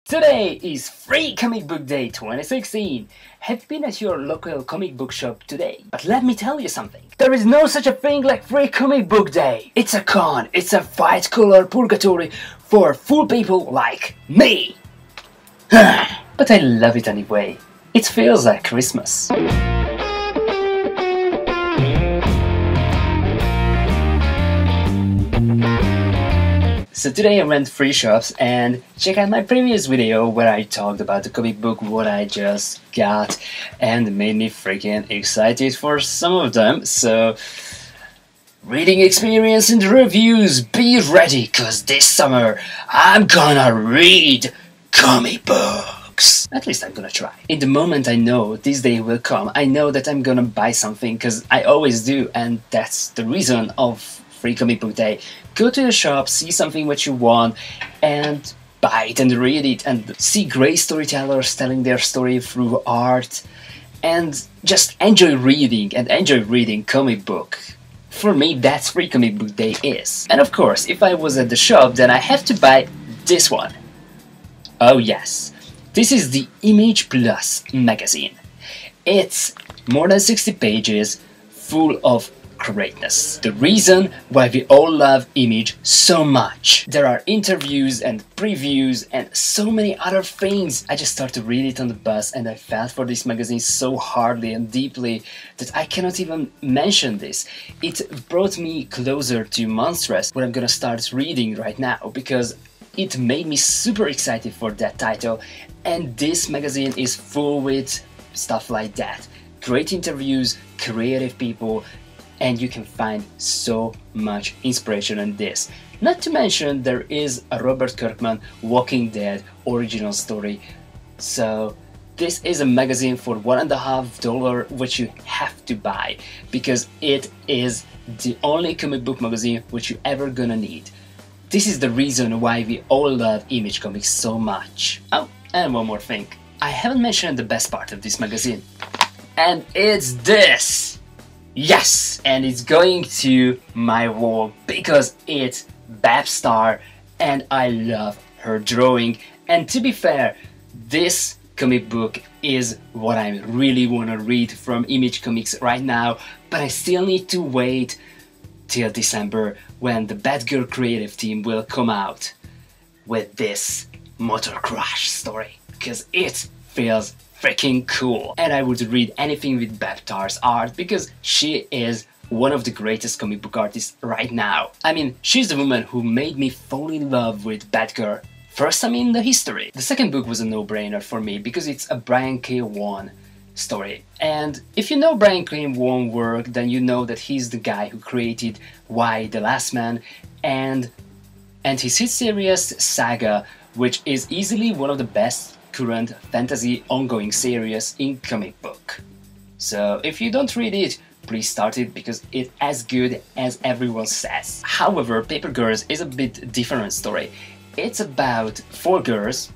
Today is Free Comic Book Day 2016. Have you been at your local comic book shop today? But let me tell you something. There is no such a thing like Free Comic Book Day. It's a con, it's a white-collar purgatory for fool people like me. But I love it anyway. It feels like Christmas. So today I went free shops and check out my previous video where I talked about the comic book what I just got and made me freaking excited for some of them. So reading experience and reviews, be ready, cause this summer I'm gonna read comic books. At least I'm gonna try. In the moment I know this day will come, I know that I'm gonna buy something cause I always do, and that's the reason of Free Comic Book Day. Go to the shop, see something what you want, and buy it and read it, and see great storytellers telling their story through art, and just enjoy reading comic book. For me, that's Free Comic Book Day is. And of course, if I was at the shop, then I have to buy this one. Oh yes, this is the Image Plus magazine. It's more than 60 pages, full of greatness. The reason why we all love Image so much. There are interviews and previews and so many other things. I just started to read it on the bus and I felt for this magazine so hardly and deeply that I cannot even mention this. It brought me closer to Monstrous, what I'm gonna start reading right now, because it made me super excited for that title, and this magazine is full with stuff like that. Great interviews, creative people, and you can find so much inspiration in this. Not to mention there is a Robert Kirkman Walking Dead original story. So this is a magazine for $1.50 which you have to buy, because it is the only comic book magazine which you're ever gonna need. This is the reason why we all love Image Comics so much. Oh, and one more thing. I haven't mentioned the best part of this magazine. And it's this! Yes, and it's going to my wall because it's Babstar and I love her drawing. And to be fair, this comic book is what I really want to read from Image Comics right now, but I still need to wait till December when the Batgirl creative team will come out with this Motor Crash story, because it feels freaking cool. And I would read anything with Babstar's art because she is one of the greatest comic book artists right now. I mean, she's the woman who made me fall in love with Batgirl first time in the history. The second book was a no-brainer for me because it's a Brian K. Vaughan story. And if you know Brian K. Vaughan work, then you know that he's the guy who created Y: The Last Man and his hit series Saga, which is easily one of the best current fantasy ongoing series in comic book. So if you don't read it, please start it because it's as good as everyone says. However, Paper Girls is a bit different story. It's about four girls,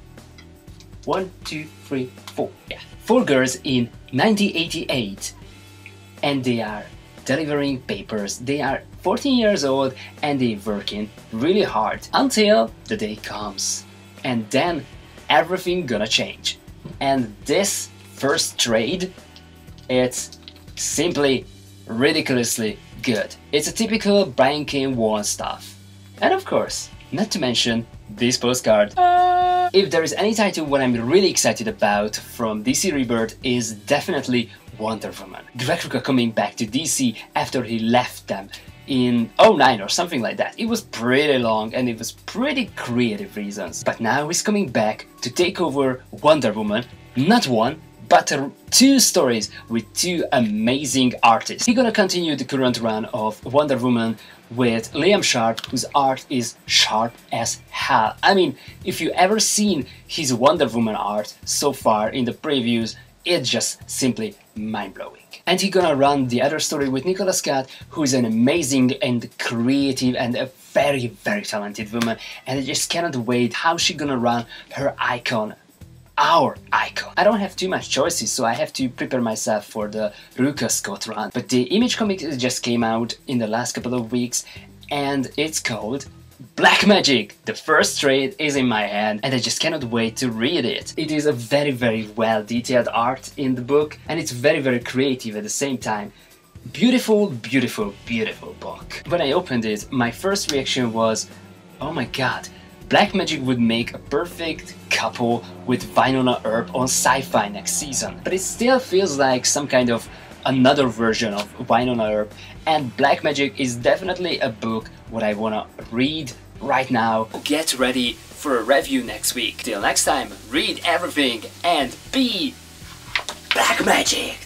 1, 2, 3, 4, yeah, 4 girls in 1988, and they are delivering papers. They are 14 years old and they're working really hard until the day comes, and then everything gonna change. And this first trade, it's simply ridiculously good. It's a typical Brian K. Vaughan stuff. And of course, not to mention this postcard. If there is any title what I'm really excited about from DC Rebirth is definitely Wonder Woman. Greg Rucka coming back to DC after he left them in 2009 or something like that. It was pretty long and it was pretty creative reasons. But now he's coming back to take over Wonder Woman, not one, but 2 stories with 2 amazing artists. He's gonna continue the current run of Wonder Woman with Liam Sharp, whose art is sharp as hell. I mean, if you ever seen his Wonder Woman art so far in the previews, it's just simply mind-blowing. And he's gonna run the other story with Nicola Scott, who is an amazing and creative and a very, very talented woman, and I just cannot wait how she's gonna run her icon, our icon. I don't have too much choices, so I have to prepare myself for the Rucka Scott run. But the Image comic just came out in the last couple of weeks, and it's called Black Magic! The first trade is in my hand and I just cannot wait to read it. It is a very well detailed art in the book and it's very creative at the same time. Beautiful book. When I opened it, my first reaction was, oh my god, Black Magic would make a perfect couple with Winona Earp on Sci-Fi next season. But it still feels like some kind of another version of Winona Earp, and Black Magic is definitely a book what I wanna read right now. Get ready for a review next week. Till next time, read everything and be Black Magic!